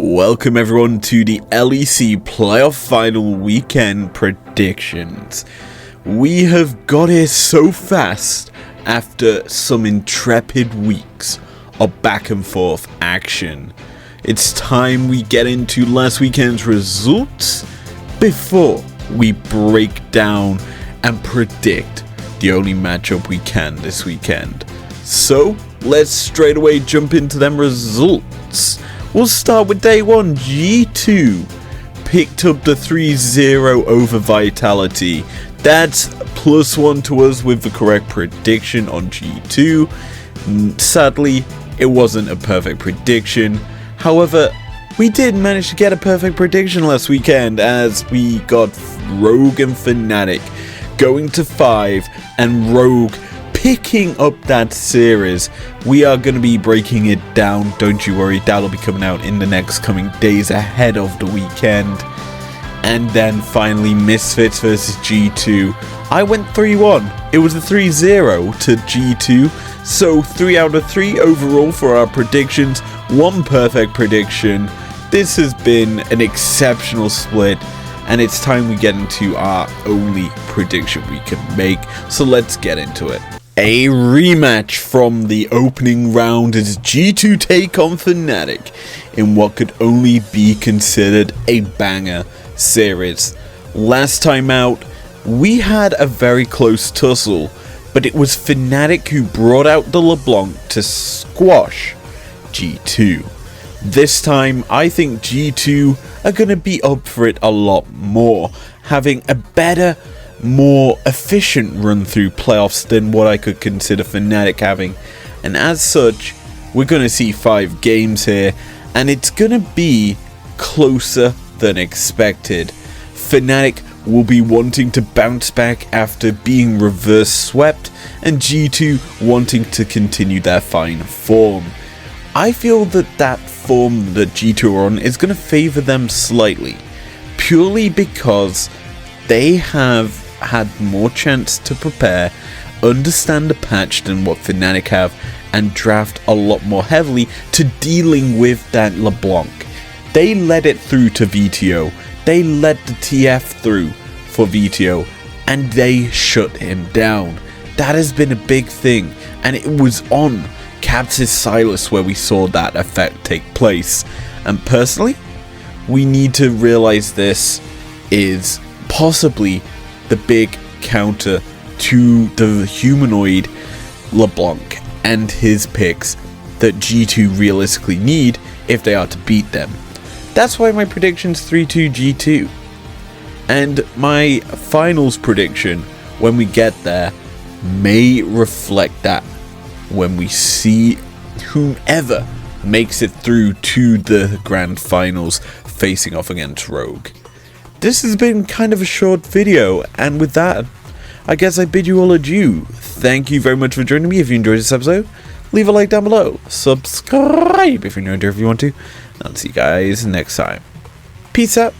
Welcome everyone to the LEC playoff final weekend predictions. We have got here so fast after some intrepid weeks of back and forth action. It's time we get into last weekend's results before we break down and predict the only matchup we can this weekend. So let's straight away jump into them results. We'll start with day one. G2 picked up the 3-0 over Vitality. That's +1 to us with the correct prediction on G2. Sadly, it wasn't a perfect prediction. However, we did manage to get a perfect prediction last weekend as we got Rogue and Fnatic going to 5 and Rogue picking up that series. We are going to be breaking it down, don't you worry, that'll be coming out in the next coming days ahead of the weekend. And then finally Misfits versus G2. I went 3-1. It was a 3-0 to G2, so 3 out of 3 overall for our predictions, 1 perfect prediction. This has been an exceptional split, and it's time we get into our only prediction we can make, so let's get into it. A rematch from the opening round as G2 take on Fnatic in what could only be considered a banger series. Last time out, we had a very close tussle, but it was Fnatic who brought out the LeBlanc to squash G2. This time, I think G2 are going to be up for it a lot more, having a better, more efficient run through playoffs than what I could consider Fnatic having, and as such we're going to see 5 games here and it's going to be closer than expected. Fnatic will be wanting to bounce back after being reverse swept, and G2 wanting to continue their fine form. I feel that form that G2 are on is going to favour them slightly, purely because they have had more chance to prepare, understand the patch than what Fnatic have, and draft a lot more heavily to dealing with that LeBlanc. They led it through to VTO, they led the TF through for VTO, and they shut him down. That has been a big thing, and it was on Caps' Silas where we saw that effect take place. And personally, we need to realize this is possibly the big counter to the humanoid LeBlanc and his picks that G2 realistically need if they are to beat them. That's why my prediction's 3-2 G2. And my finals prediction, when we get there, may reflect that when we see whomever makes it through to the grand finals facing off against Rogue. This has been kind of a short video, and with that, I guess I bid you all adieu. Thank you very much for joining me. If you enjoyed this episode, leave a like down below. Subscribe if you're new here if you want to. I'll see you guys next time. Peace out.